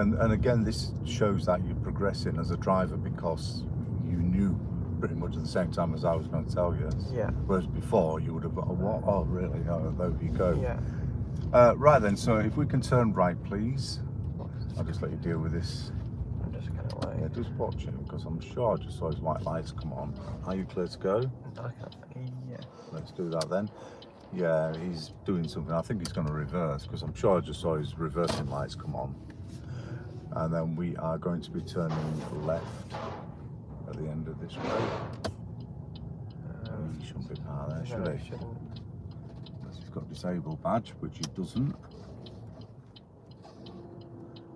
And again, this shows that you're progressing as a driver because you knew pretty much at the same time as I was going to tell you. Yeah. Whereas before you would have got, what? Oh, really? Oh, there you go. Yeah. Right then, so if we can turn right, please. I'll just let you deal with this. I'm just gonna wait. Yeah, just watch him because I'm sure I just saw his white lights come on. Are you clear to go? Yeah. Let's do that then. Yeah, he's doing something. I think he's going to reverse because I'm sure I just saw his reversing lights come on. And then we are going to be turning left at the end of this road. He shouldn't be part there, should he? Shouldn't. Unless he's got disabled badge, which he doesn't.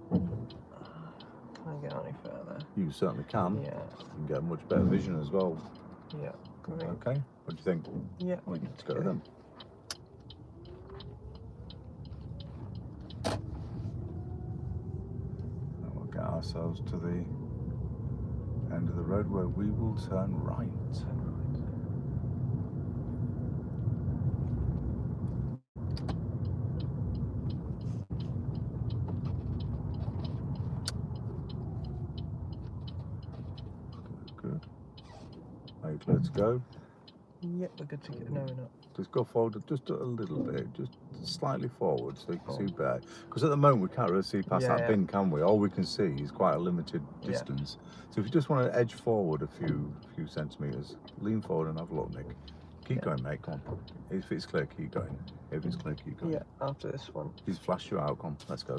Can I get any further? You certainly can. Yeah. You can get much better vision as well. Yeah. Great. Okay, what do you think? Yeah. We need to go then. And we'll get ourselves to the end of the road where we will turn right. Turn right. Good. Are you clear to go? Yep, we're good to go. No, we're not. Just go forward just a little bit, just slightly forward so you can see better. Because at the moment we can't really see past that bin, can we? All we can see is quite a limited distance. So if you just want to edge forward a few centimetres, lean forward and have a look, Nick. Keep going, mate, come on. If it's clear, keep going. If it's clear, keep going. Yeah, after this one. He's flashed you out, come on, let's go.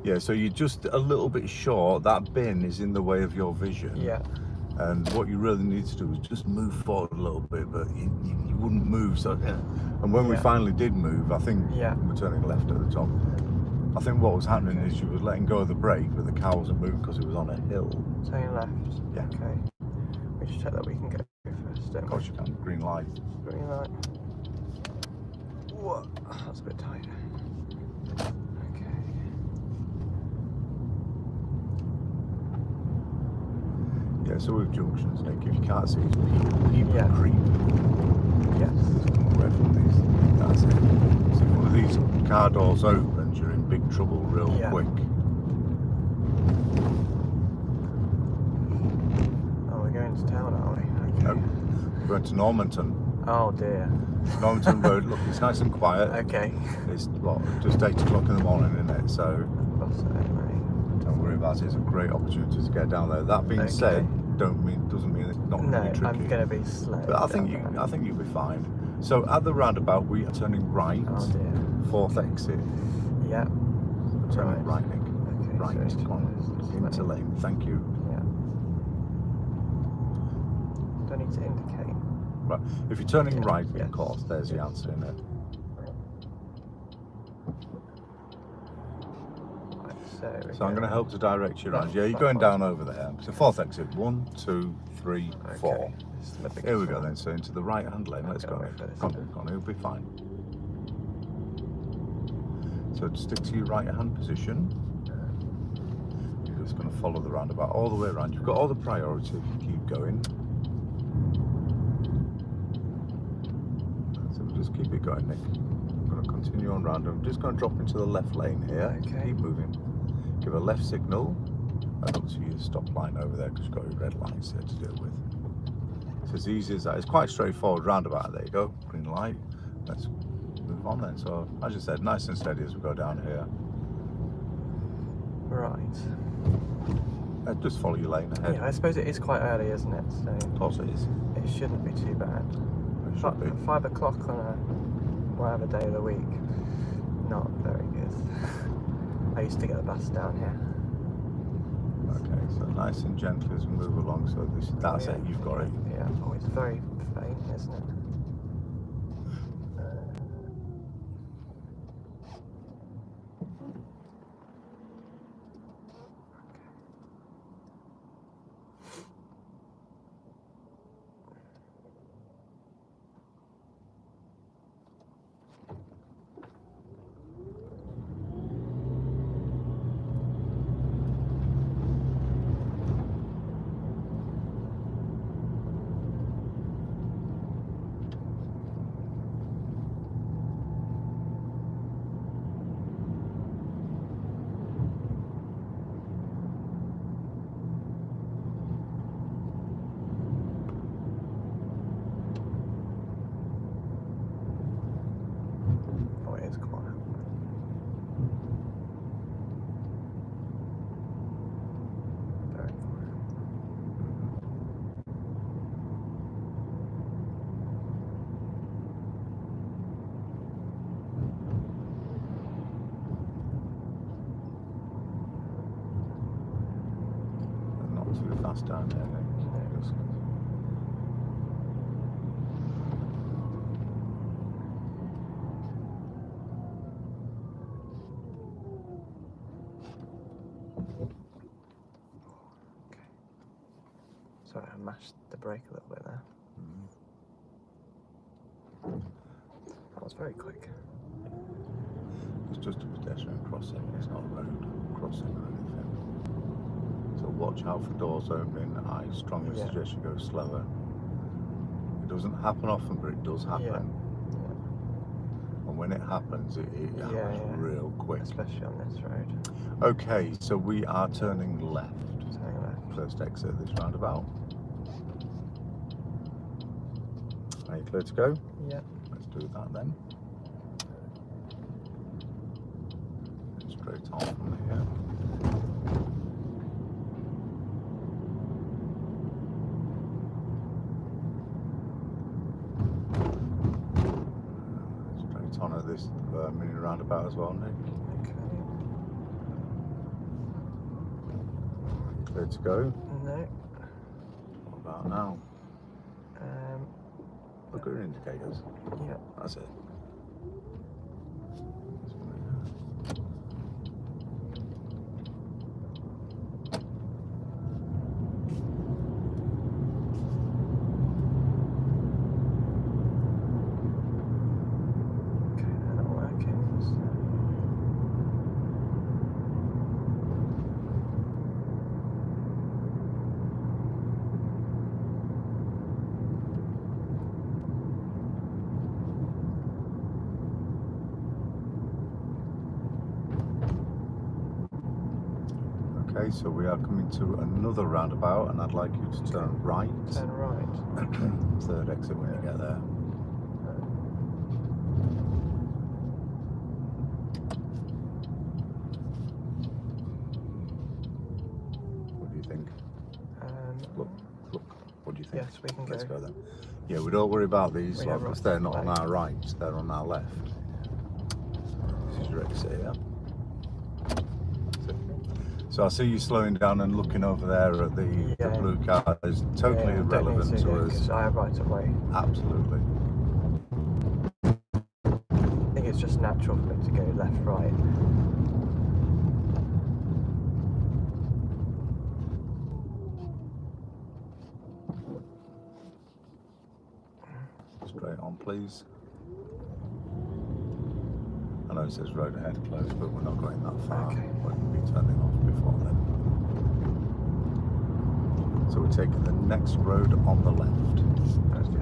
Yeah, so you're just a little bit short. That bin is in the way of your vision. Yeah. And what you really need to do is just move forward a little bit, but you wouldn't move. So, and when we finally did move, I think we're turning left at the top. I think what was happening is you was letting go of the brake, but the car wasn't moving because it was on a hill. Turning left. Yeah. Okay. We should check that we can go first. Don't Of course you can. Green light. Green light. Whoa, that's a bit tight. Okay. Yeah, so with junctions, Nick, if you can't see, it's people creep. Yes. Away from these. That's it. So if one of these car doors opens, you're in big trouble real quick. Oh, we're going to town, are we? Okay. No, we're going to Normanton. Oh dear. Normanton Road, look, it's nice and quiet. Okay. It's what, just 8 o'clock in the morning, isn't it? So don't worry about it. It's a great opportunity to get down there. That being said, doesn't mean it's not going to be tricky. I'm going to be slow. But I think you'll be fine. So at the roundabout, we are turning right. Oh dear. 4th exit. Yeah. Turning right, Nick. Okay. Right. So Come on. Into lane. Thank you. Yeah. Do I need to indicate? Right. If you're turning right, of course, there's the answer in it. So I'm going to help to direct you around. Yeah, you're going down over there. So 4th exit. 1, 2, 3, 4. Here we go then. So into the right-hand lane. Let's go. Come on, it'll be fine. So stick to your right-hand position. You're just going to follow the roundabout all the way around. You've got all the priority if you keep going. So we'll just keep it going, Nick. I'm going to continue on round. I'm just going to drop into the left lane here. Okay. Keep moving. Give a left signal and up to your stop line over there because you've got your red lights there to deal with. It's as easy as that. It's quite straightforward roundabout. There you go. Green light. Let's move on then. So as I said, nice and steady as we go down here. Right. Just follow your lane ahead. Yeah, I suppose it is quite early, isn't it? So of course it is. It shouldn't be too bad. It should be. 5 o'clock on a whatever day of the week. Not very good. I used to get the bus down here. Okay, so nice and gentle as we move along. So that's it. You've got it. Yeah. Oh, it's very faint, isn't it? too fast down there. Just... Sorry, I mashed the brake a little bit there. That was very quick. It's just a pedestrian crossing, it's not a road crossing or anything. So watch out for doors opening. I strongly suggest you go slower. It doesn't happen often, but it does happen. And when it happens, it happens real quick. Especially on this road. Okay, so we are turning left. Turning left. First exit of this roundabout. Are you clear to go? Yeah. Let's do that then. Straight on from here. Straight on at this mini roundabout as well, Nick. Okay. Clear to go? No. What about now? Look at your indicators. Yeah. That's it. Okay, so we are coming to another roundabout, and I'd like you to turn right. Turn right. Third exit when you get there. What do you think? Look, what do you think? Yes, we can Let's go. go then. Yeah, we don't worry about these Yeah, because they're not on our right, they're on our left. This is your exit here. So I see you slowing down and looking over there at the blue car. Is totally irrelevant to us. I have right of way. Absolutely. I think it's just natural for it to go left, right. Straight on, please. I know it says road ahead closed, but we're not going that far. Okay. We'll be turning off before then. So we're taking the next road on the left. Okay.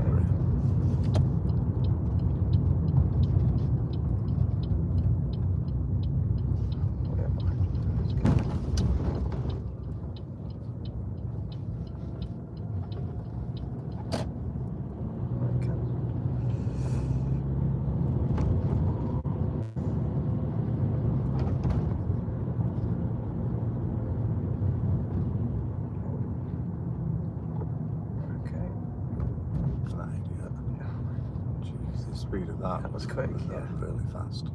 Speed of that was quick, really fast.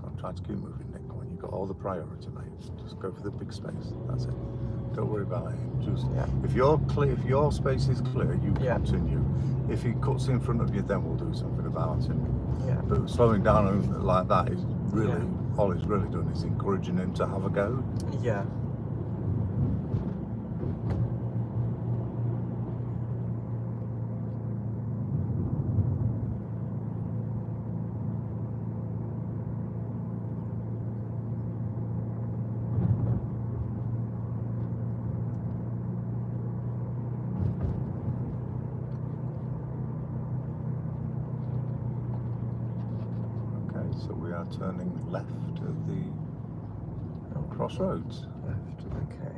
I'm trying to keep moving, Nick. When you've got all the priority, mate, just go for the big space. That's it. Don't worry about it. Just if you're clear, if your space is clear, you continue. If he cuts in front of you, then we'll do something about him. Yeah. But slowing down like that is really all he's really doing is encouraging him to have a go. Yeah. So we are turning left at the crossroads. Left, okay.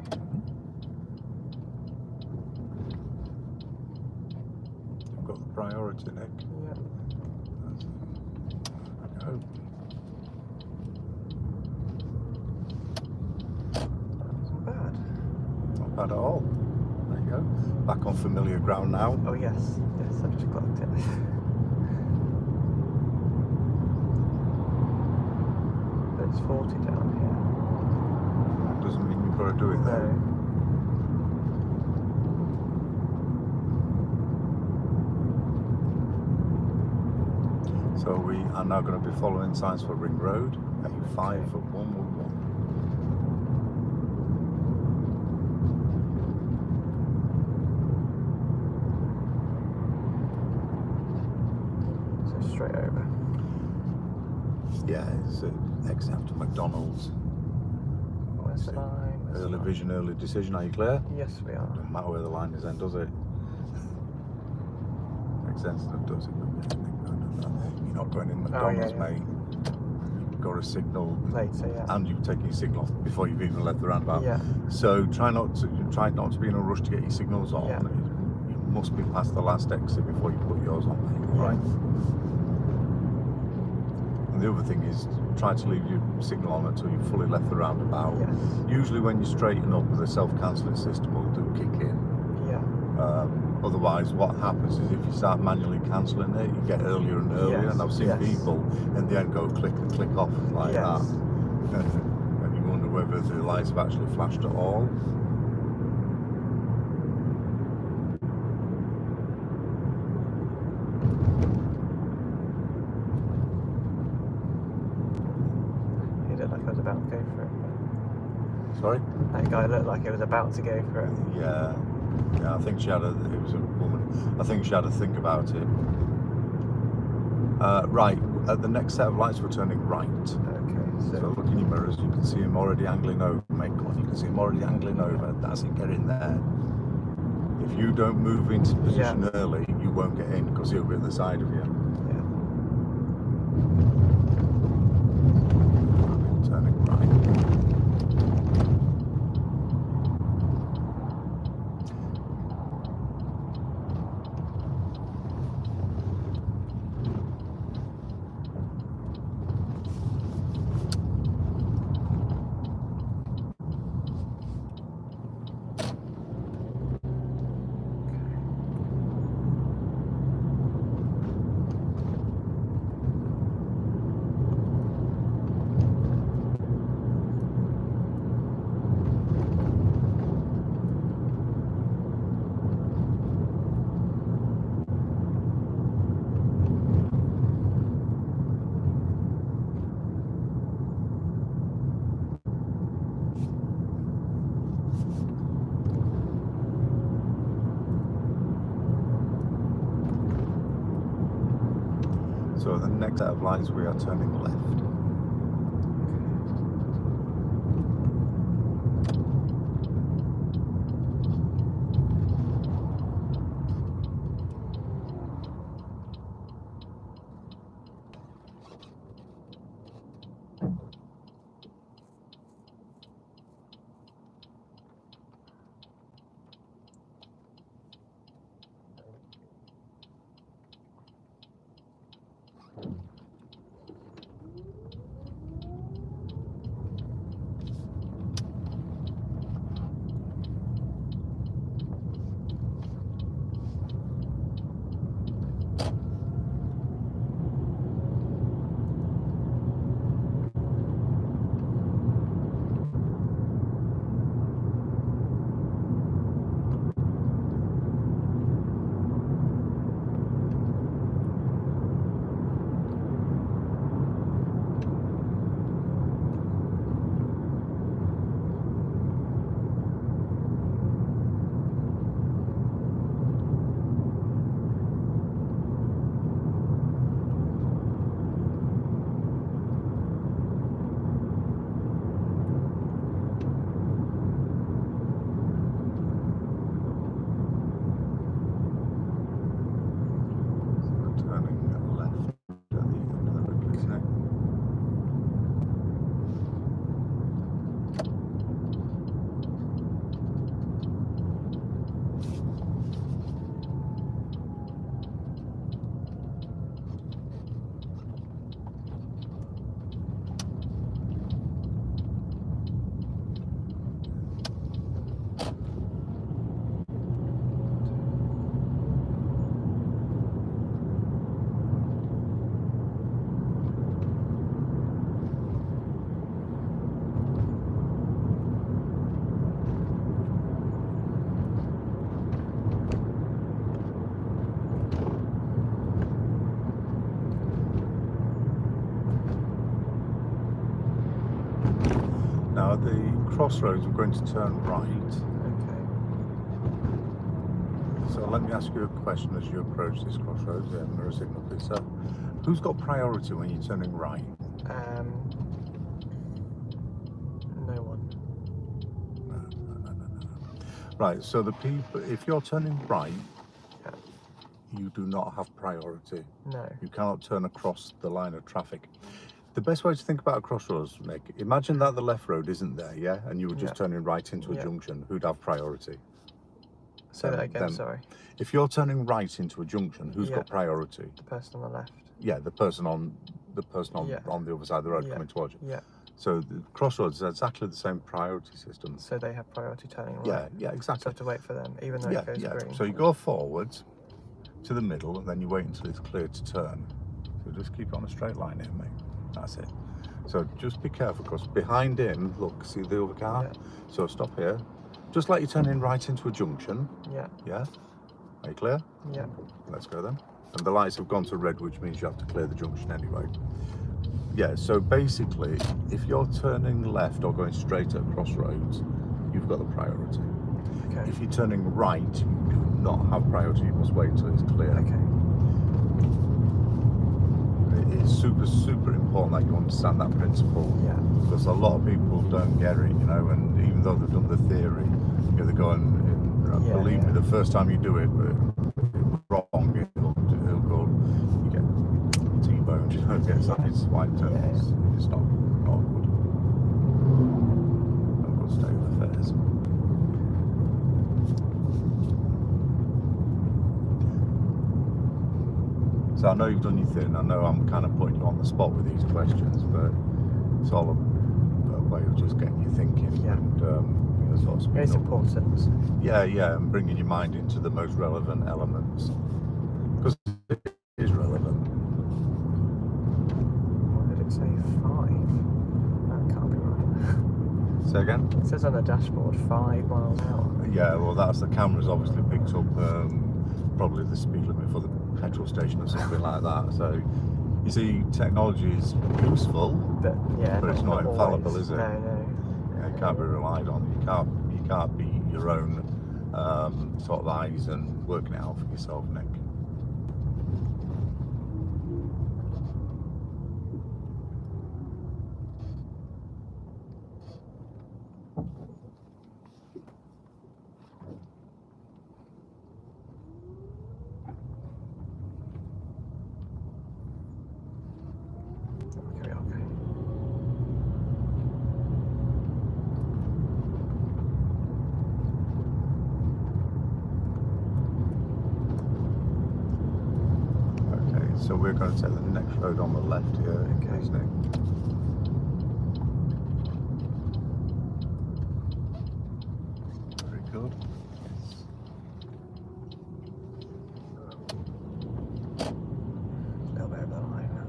You've got the priority, Nick. Yeah. There we go. That wasn't bad. Not bad at all. There you go. Back on familiar ground now. Oh yes, yes, I've just clocked it. It's 40 down here. That doesn't mean you've got to do it though. No. we are now going to be following signs for Ring Road, A5 for 111. So straight over. Yeah, it's exit after McDonald's. Where's the line? Where's the Early line? vision, early decision. Are you clear? Yes, we are. Doesn't matter where the line is then, does it? Makes sense, does it? You're not going in McDonald's, mate. You've got a signal later, yeah. and you've taken your signal off before you've even left the roundabout. Yeah. So try not to be in a rush to get your signals on. Yeah. You must be past the last exit before you put yours on, mate. Yeah. Right. And the other thing is, try to leave your signal on until you've fully left the roundabout. Yes. Usually when you straighten up, the self-cancelling system will do kick in. Yeah. Otherwise, what happens is if you start manually cancelling it, you get earlier and earlier. Yes. And I've seen people in the end go click and click off like that. And you wonder whether the lights have actually flashed at all. He looked like I was about to go for it. Sorry? That guy looked like he was about to go for it. Yeah, I think it was a woman. I think she had to think about it. Right, at the next set of lights we're turning right. Okay, So look in your mirrors, you can see him already angling over. Mate, come on, you can see him already angling over. That's it, get in there. If you don't move into position early, you won't get in because he'll be at the side of you. Turning right. So the next set of lights we are turning left. Now at the crossroads, we're going to turn right. Okay. So let me ask you a question as you approach this crossroads. Yeah, mirror signal, please, sir. Who's got priority when you're turning right? No one. No. Right, so the people, if you're turning right, you do not have priority. No. You cannot turn across the line of traffic. The best way to think about a crossroads, Nick, imagine that the left road isn't there, yeah? And you were just turning right into a junction. Who'd have priority? Say that again, sorry. If you're turning right into a junction, who's got priority? The person on the left. Yeah, the person on the other side of the road coming towards you. Yeah. So the crossroads is exactly the same priority system. So they have priority turning right. Yeah, exactly. So I have to wait for them, even though it goes green. So you go forwards to the middle, and then you wait until it's clear to turn. So just keep on a straight line here, mate. That's it. So just be careful, because behind him, look, see the other car? Yeah. So stop here. Just like you're turning right into a junction. Yeah. Yeah? Are you clear? Yeah. Let's go then. And the lights have gone to red, which means you have to clear the junction anyway. Yeah, so basically, if you're turning left or going straight at crossroads, you've got the priority. Okay. If you're turning right, you do not have priority. You must wait until it's clear. Okay. It's super, super important that you understand that principle. Yeah. Because a lot of people don't get it, you know, and even though they've done the theory, you know, they go and believe me, the first time you do it, wrong, it'll go, you get T-boned, you know, get sides swiped, and it's not good. Not good state of affairs. So I know you've done your thing. I know I'm kind of putting you on the spot with these questions, but it's all a way of just getting you thinking and you know, sort of it's important. Yeah, and bringing your mind into the most relevant elements, because it is relevant. Why did it say 5? That can't be right. Say again? It says on the dashboard 5 miles an hour. Yeah, well, that's the camera's obviously picked up probably the speed limit for the petrol station or something like that. So you see, technology is useful, but it's not infallible, always. Is it? No. Yeah, it can't be relied on. You can't be your own sort of eyes and working it out for yourself, Nick. So we're going to take the next road on the left here, isn't it? Very good. A little bit over the line now.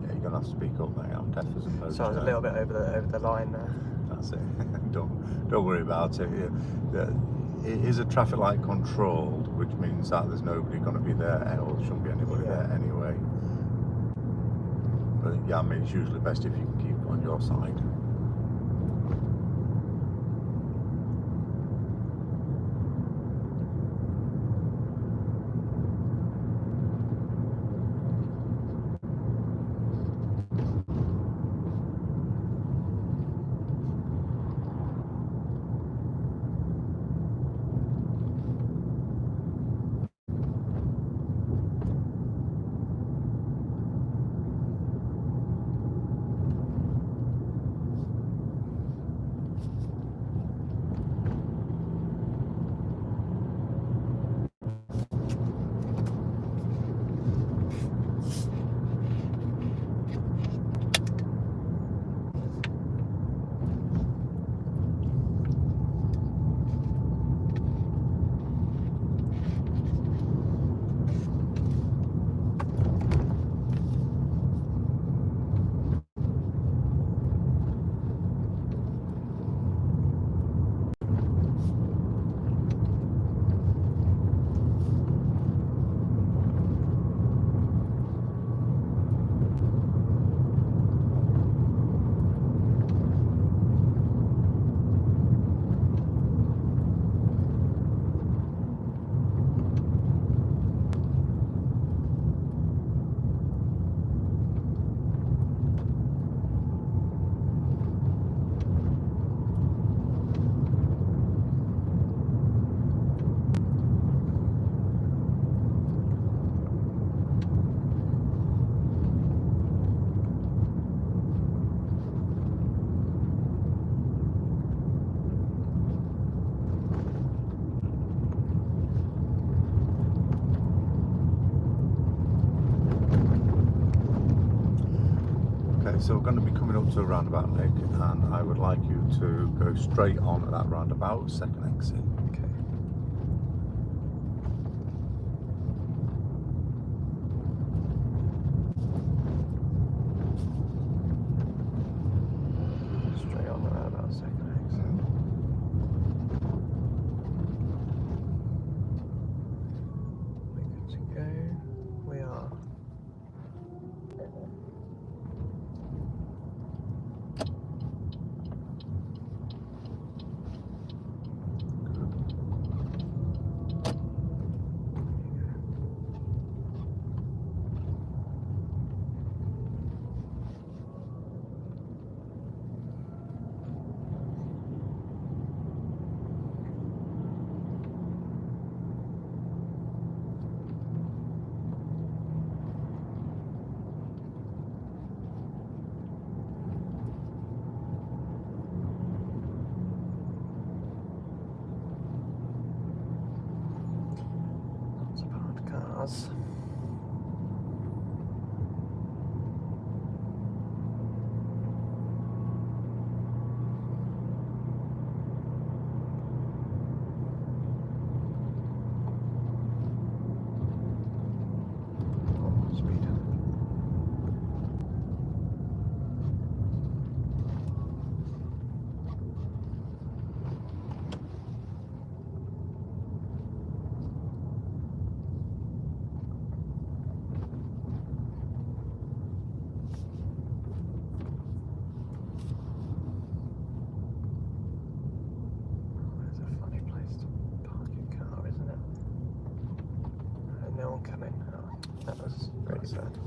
Yeah, you're going to have to speak up, mate. I'm deaf as a post. So I was a little bit over the line there. That's it. Don't worry about it. It is a traffic light controlled, which means that there's nobody going to be there, or there shouldn't be anybody there anyway. But yeah, I mean, it's usually best if you can keep on your side. So we're going to be coming up to a roundabout, Nick, and I would like you to go straight on at that roundabout, second exit. Okay. Straight on the roundabout, second exit. We're good to go. We are. Lots of parked cars. Oh, speed. It's a funny place to park your car, isn't it? No one coming. Oh, that was really sad.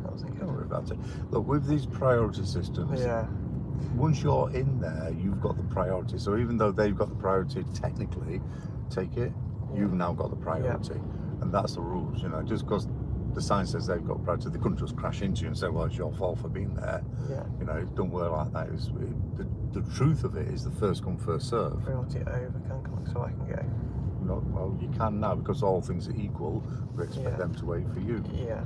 That was a Don't good worry about it. Look, with these priority systems, Yeah, once you're in there, you've got the priority. So even though they've got the priority, technically, take it, you've now got the priority. And that's the rules, you know. Just because the sign says they've got priority, they couldn't just crash into you and say, well, it's your fault for being there. yeah. You know, it don't work like that. The truth of it is the first come, first serve. Priority over, can't come, so I can go. You know, well, you can now because all things are equal. We expect Yeah. them to wait for you. Yeah.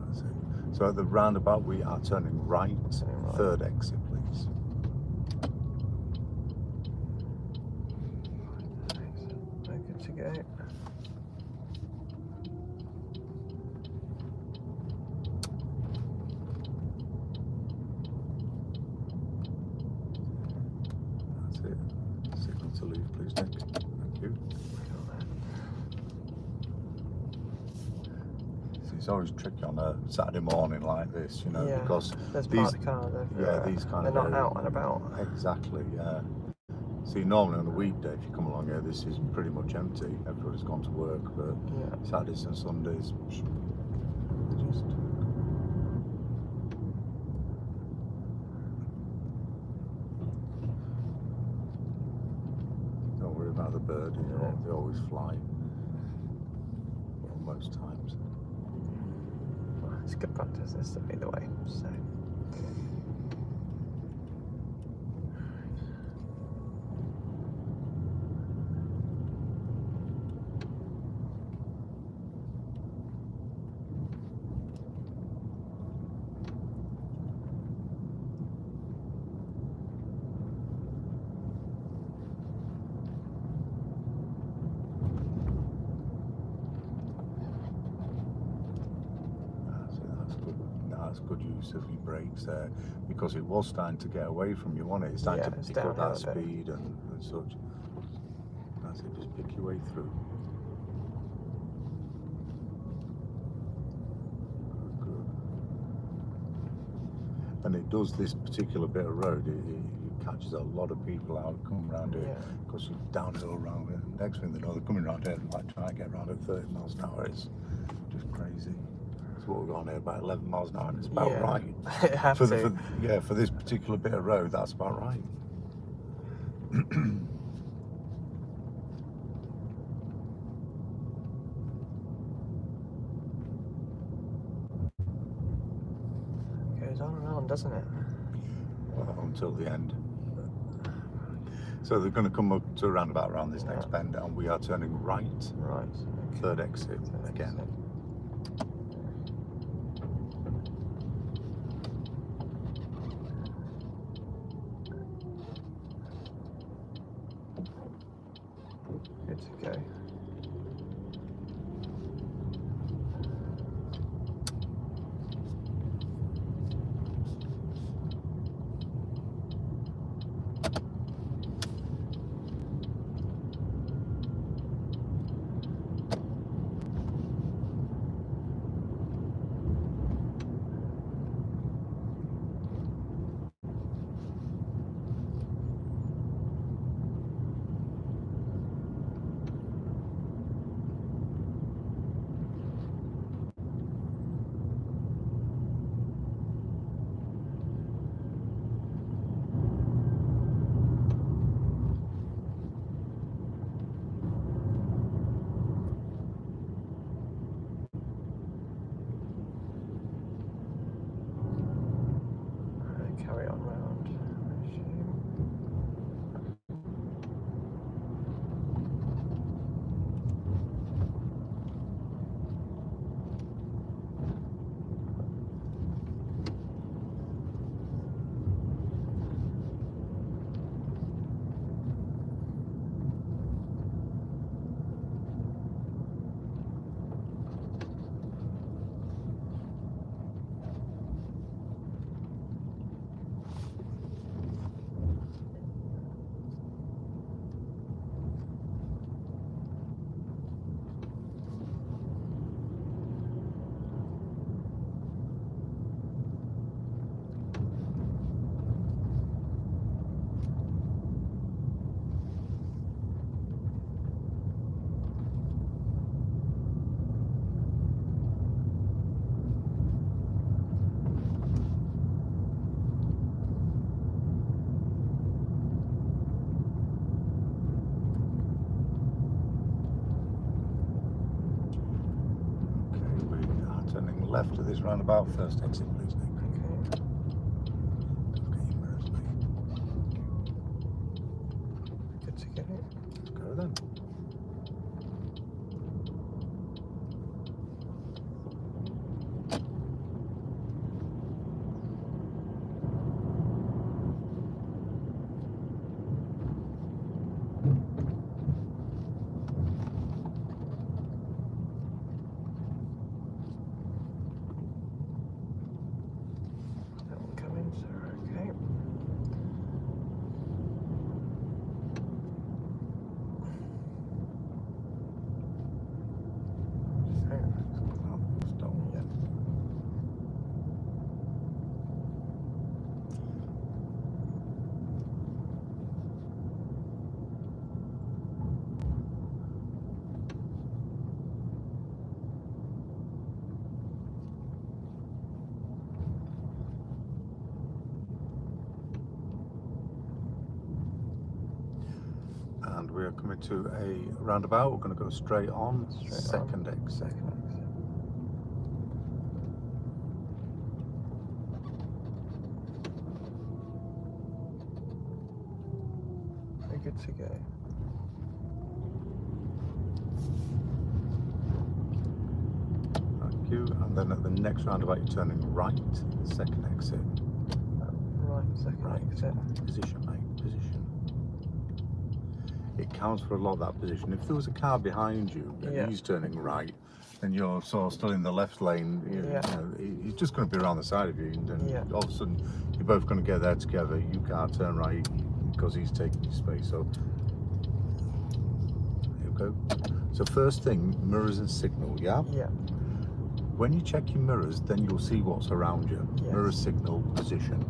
That's it. So at the roundabout, we are turning right. Turning right. Third exit, please. We're good to go. That's it. Signal to leave, please, Nick. Thank you. It's always tricky on a Saturday morning like this, you know, Yeah, because there's these, parked cars these kind they're of not areas- out and about. Exactly, yeah. See, normally on a weekday, if you come along here, this is pretty much empty. Everybody's gone to work, but Yeah. Saturdays and Sundays, just don't worry about the bird. You know, they always fly. Well, most times. Well, it's good practice this either way. So. That's good use of your brakes there, because it was starting to get away from you, wasn't it? It's starting Yeah, it's to pick up downhill that a bit. speed and such. That's it, just pick your way through. Good. And it does this particular bit of road, it catches a lot of people out coming around here, Yeah. because it's downhill around it. Next thing they know, they're coming around here and like trying to get around at 30 miles an hour. It's just crazy. So what we're going here about 11 miles an hour, and it's about Yeah. right. It have For, to. for this particular bit of road, that's about right. Goes on and on, doesn't it? Well, until the end. So they're going to come up to a roundabout around this next Yeah. bend, and we are turning right. Right. Okay. Third exit Third again. exit. good to go. Carry on round, I assume. Left of this roundabout, first exit please, Nick. Okay. Good to get it. Let's go then. And we are coming to a roundabout. We're going to go straight on. Second exit. We're good to go. Thank you. And then at the next roundabout, you're turning right. Second exit. Right, second exit. Position, mate. Position. It counts for a lot of that position. If there was a car behind you and he's turning right, and you're sort of still in the left lane, you know, he's just going to be around the side of you, and then all of a sudden you're both going to get there together. You can't turn right because he's taking your space. So here we go. So first thing, mirrors and signal. Yeah. When you check your mirrors, then you'll see what's around you. Mirror, signal, position.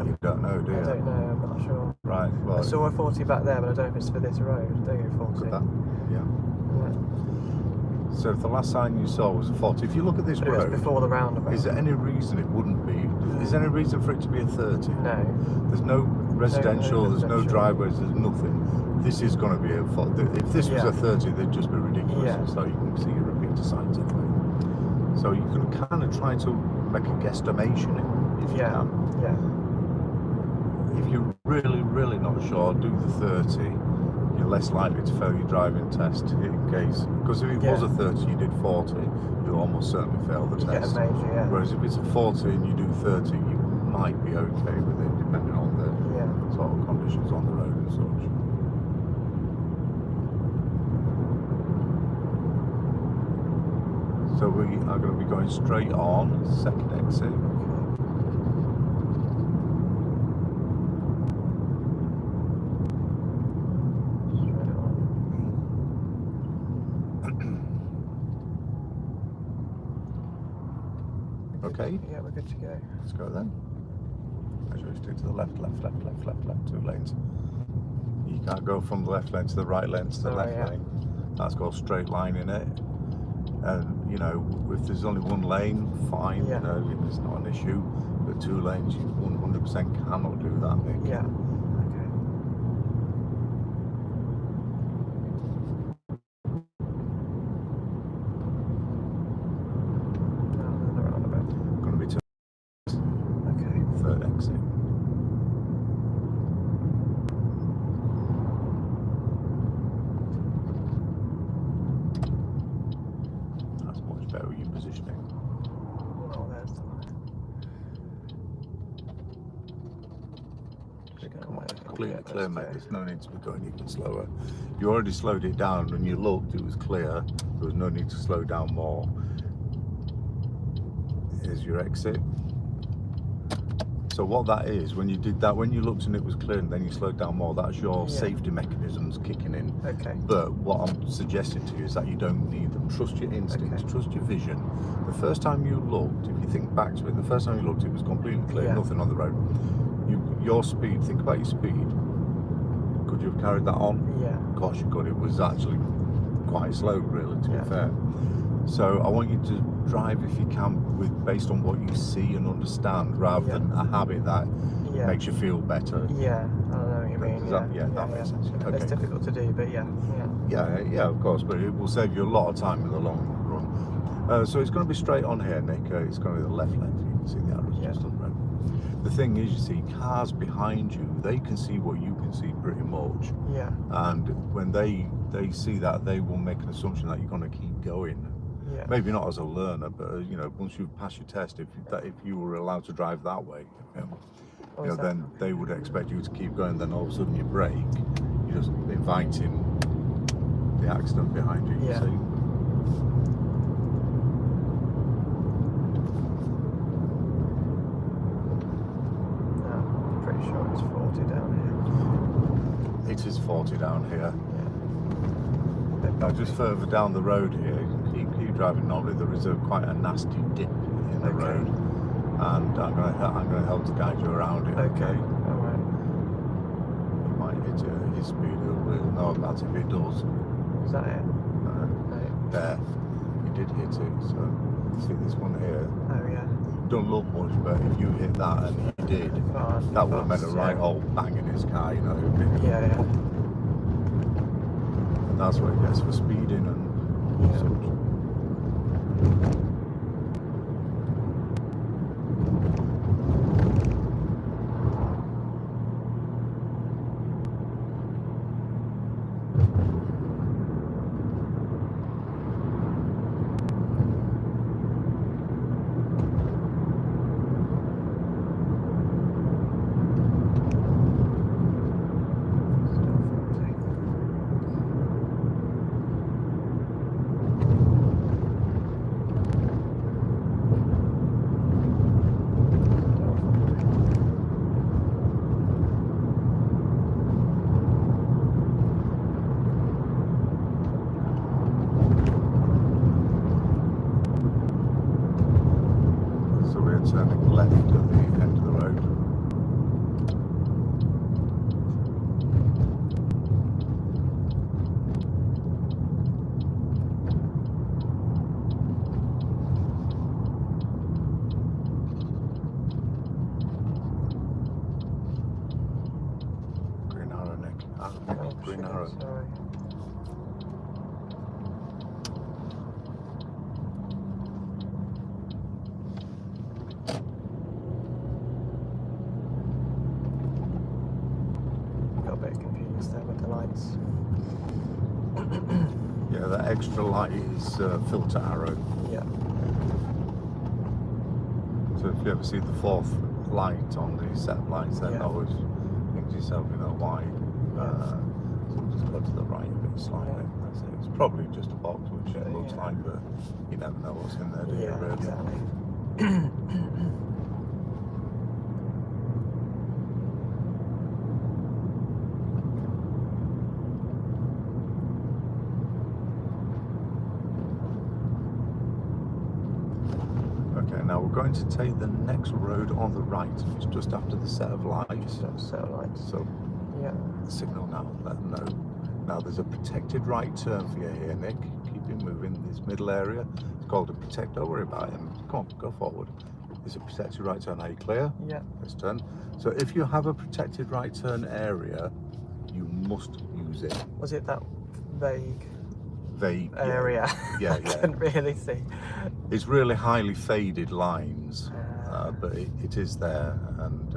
You don't know, do you? I don't know, I'm not sure. Right, well... I saw a 40 back there, but I don't know if it's for this road. Don't go 40. Look at that, So if the last sign you saw was a 40, if you look at this road... It was before the roundabout. Is there any reason it wouldn't be? Is there any reason for it to be a 30? No. There's no residential, there's no driveways, there's nothing. This is going to be a 40. If this was a 30, they'd just be ridiculous. So you can see your repeater signs anyway. So you can kind of try to make a guesstimation if you can. if you're really not sure, do the 30. You're less likely to fail your driving test in case, because if it was a 30, you did 40, you'll almost certainly fail the test. Get a major, yeah. Whereas if it's a 40 and you do 30, you might be okay with it, depending on the sort of conditions on the road and such. So we are going to be going straight on, second exit. Okay. Yeah, we're good to go. Let's go then. Actually, stick to the left, 2 lanes. You can't go from the left lane to the right lane to the left lane. That's got a straight line in it. And, you know, if there's only one lane, fine, you know, it's not an issue. But 2 lanes, you 100% cannot do that, Nick. Yeah. Third exit. That's much better with your positioning. Oh, there's the line. Clear, mate. There's no need to be going even slower. You already slowed it down. When you looked, it was clear. There was no need to slow down more. Here's your exit. So what that is, when you did that, when you looked and it was clear and then you slowed down more, that's your safety mechanisms kicking in. Okay. But what I'm suggesting to you is that you don't need them. Trust your instincts, trust your vision. The first time you looked, if you think back to it, the first time you looked, it was completely clear, nothing on the road. Your speed, think about your speed. Could you have carried that on? Yeah. Of course you could. It was actually quite slow, really, to be fair. So I want you to drive if you can based on what you see and understand, rather than a habit that makes you feel better. Yeah, I don't know what you mean. That makes sense. Okay. It's difficult to do, but Yeah, of course, but it will save you a lot of time in the long run. So it's going to be straight on here, Nick. It's going to be the left lane. You can see the arrows just on the road. The thing is, you see, cars behind you, they can see what you can see pretty much. Yeah. And when they see that, they will make an assumption that you're going to keep going. Yeah. Maybe not as a learner, but you know, once you've passed your test, if you were allowed to drive that way, then they would expect you to keep going. Then all of a sudden you brake, you're just inviting the accident behind you. You see? No, I'm pretty sure it's 40 down here. It is 40 down here. Now, just further down the road here, keep driving normally. There is quite a nasty dip in the road, and I'm going to help to guide you around it. Okay. All right. You might hit his speed. We'll know about it if it does. Is that it? No. There. You did hit it. So see this one here. Oh yeah. Don't look much, but if you hit that and you did, that would have meant a right old bang in his car. You know. Yeah. That's what it gets for speeding and such. Turning left at the end of the road. Green arrow, Nick. Green arrow. Sorry. lights. Yeah, that extra light is filter arrow. Yeah. So if you ever see the fourth light on the set of lights, then always think to yourself, you know, why? So we'll just go to the right a bit slightly. That's it. It's probably just a box, which it looks like, but you never know what's in there, do you, really? Exactly. Okay, now we're going to take the next road on the right. It's just after the set of lights. So signal now, let them know. Now there's a protected right turn for you here, Nick. Keep it moving. This middle area, it's called a protect. Don't worry about him. Come on, go forward. It's a protected right turn. Are you clear? Yeah. Let's turn. So if you have a protected right turn area, you must use it. Was it that vague area? Yeah, I couldn't really see. It's really highly faded lines, but it is there. And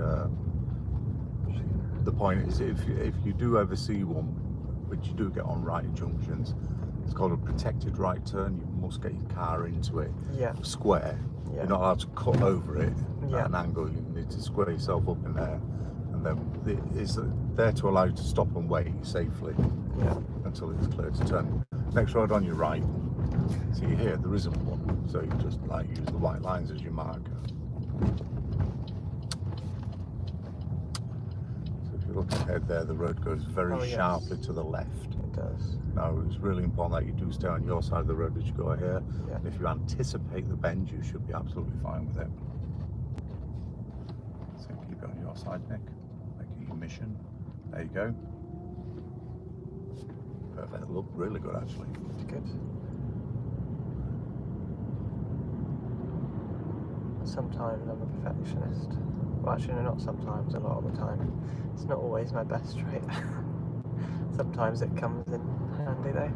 the point is, if you do ever see one, which you do get on right junctions, it's called a protected right turn. You must get your car into it square. You're not allowed to cut over it at an angle. You need to square yourself up in there, and then it's there to allow you to stop and wait safely until it's clear to turn. Next road on your right. See here, there isn't one, so you just like use the white lines as your marker. So if you look ahead there, the road goes very sharply to the left. It does. Now it's really important that you do stay on your side of the road as you go here. And if you anticipate the bend, you should be absolutely fine with it. So keep it on your side, Nick. Make it your mission. There you go. Perfect. Look really good, actually. Good. Sometimes I'm a perfectionist. Well, actually, no, not sometimes, a lot of the time. It's not always my best trait. Sometimes it comes in handy, though.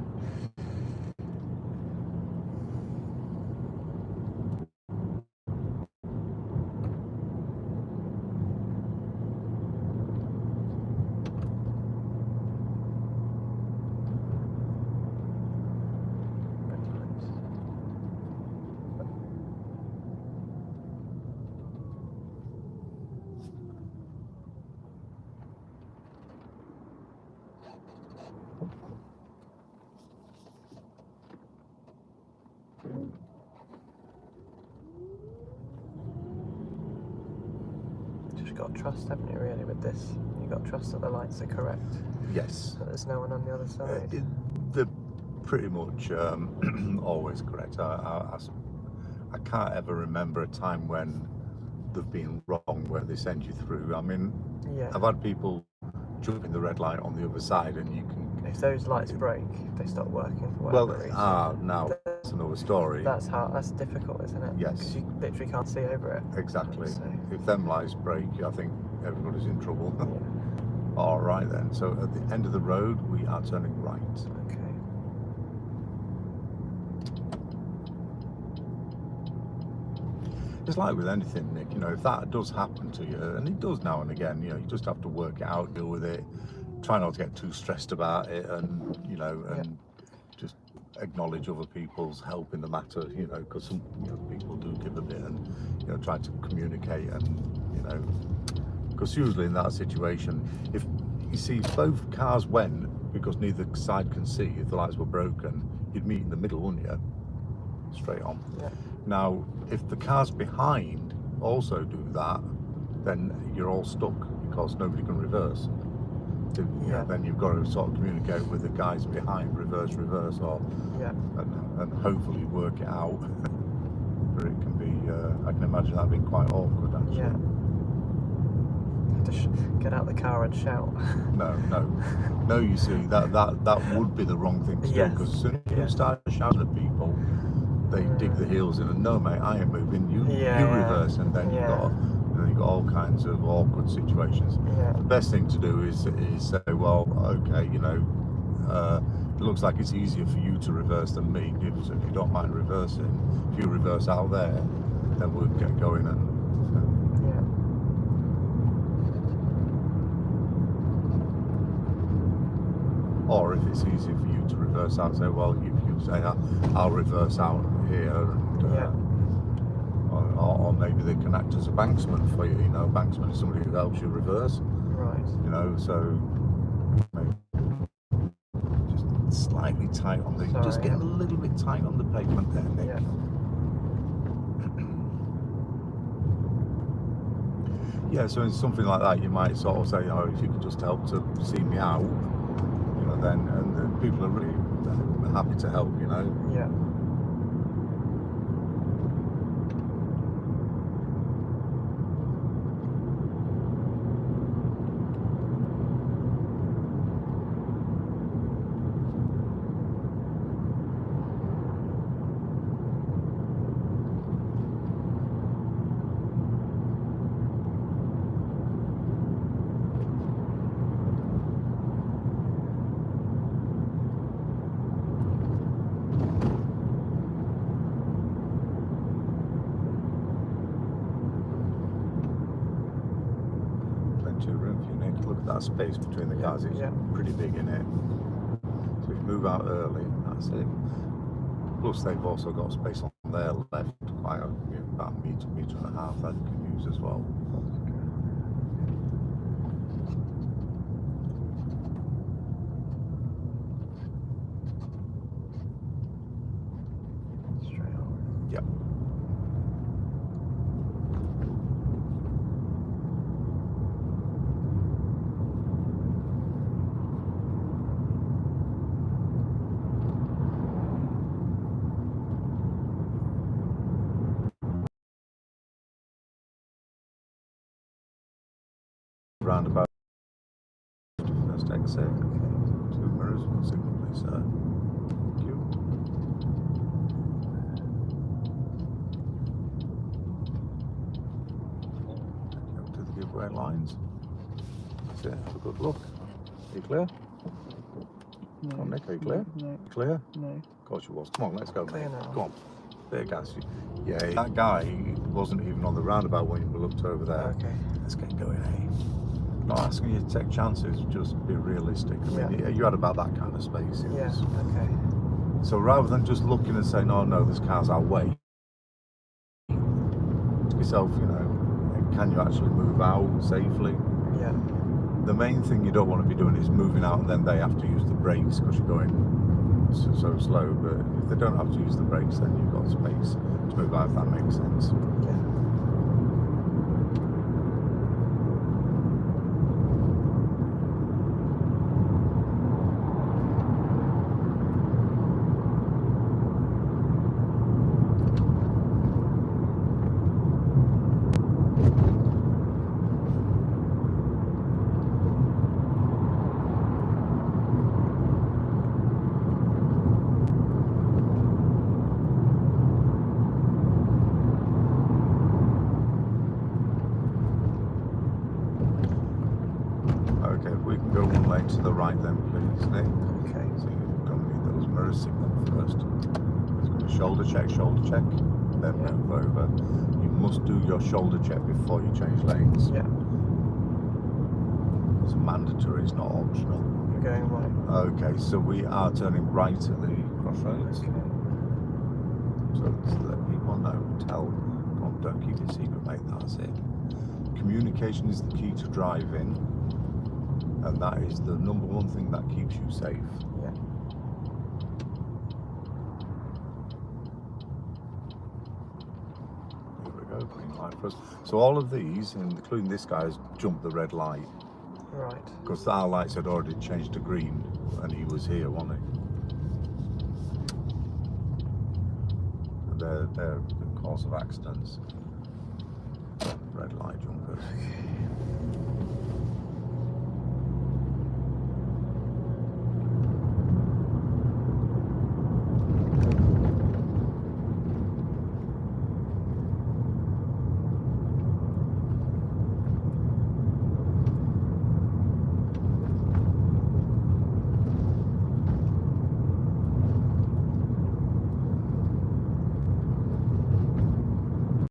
Just got to trust, haven't you, really, with this? You've got to trust that the lights are correct. Yes. That there's no one on the other side. They're pretty much always correct. I can't ever remember a time when they've been wrong, where they send you through. I mean, I've had people jump in the red light on the other side, and you can... If those lights break, if they stop working for whatever reason... now that's another story. That's difficult, isn't it? Yes. Because you literally can't see over it. Exactly. So. If them lights break, I think everybody's in trouble. All right then. So at the end of the road, we are turning right. Okay. It's like with anything, Nick, you know, if that does happen to you, and it does now and again, you know, you just have to work it out, deal with it, try not to get too stressed about it, and, you know, and just acknowledge other people's help in the matter, you know, because some people do give a bit and, you know, try to communicate and, you know, because usually in that situation, if you see both cars went, because neither side can see, if the lights were broken, you'd meet in the middle, wouldn't you? Straight on. Now, if the cars behind also do that, then you're all stuck because nobody can reverse. Then you've got to sort of communicate with the guys behind, reverse, or and hopefully work it out. Or it can be, I can imagine that being quite awkward, actually. Yeah. Just get out the car and shout. No. You see, that would be the wrong thing to do, because as soon as you start shouting at people, they dig the heels in, and no mate, I ain't moving, you reverse, and then you've got all kinds of awkward situations. The best thing to do is say, well, okay, you know, it looks like it's easier for you to reverse than me, so if you don't mind reversing, if you reverse out there, then we'll get going. And Or if it's easy for you to reverse out, say, well, if you say, I'll reverse out here, and, or maybe they can act as a banksman for you. You know, a banksman is somebody who helps you reverse. Right. You know, so maybe just slightly tight on the, just getting a little bit tight on the pavement there, Nick. Yeah. Yeah, so in something like that, you might sort of say, oh, if you could just help to see me out, you know, then, and the people are really happy to help, you know. Yeah. Room for you, Nick. Look at that space between the cars, it's pretty big in it. So if you move out early, that's it. Plus they've also got space on their left, quite about a metre and a half that you can use as well. Straight on. Yep. Roundabout first exit. Okay. 2 mirrors, 1 signal, please, sir. Thank you. Up to the giveaway lines. That's it. Have a good look. Are you clear? No. Come on, Nick. Are you clear? No. Clear? No. Of course you was. Come on, let's go, Clear mate. now. Come on. Bit of gas. Yeah, that guy wasn't even on the roundabout when we looked over there. Okay. Let's get going, eh? Not asking you to take chances, just be realistic. I mean, you had about that kind of space. Okay. So rather than just looking and saying, oh no, there's cars our way, to yourself, you know, can you actually move out safely? Yeah. The main thing you don't want to be doing is moving out and then they have to use the brakes because you're going so slow. But if they don't have to use the brakes, then you've got space to move out, if that makes sense. Yeah. Okay, if we can go 1 lane to the right then, please, Nick. Okay. So you're going to need those mirrors signal first. It's going to shoulder check, then move over. You must do your shoulder check before you change lanes. Yeah. It's mandatory, it's not optional. You're going right. Okay, so we are turning right at the crossroads. Okay. So to let people know, tell, come on, don't keep it secret, mate, that's it. Communication is the key to driving, and that is the #1 thing that keeps you safe. Yeah. Here we go, green light for us. So all of these, including this guy, has jumped the red light. Right. Because our lights had already changed to green, and he was here, wasn't he? They're the cause of accidents. Red light jumpers.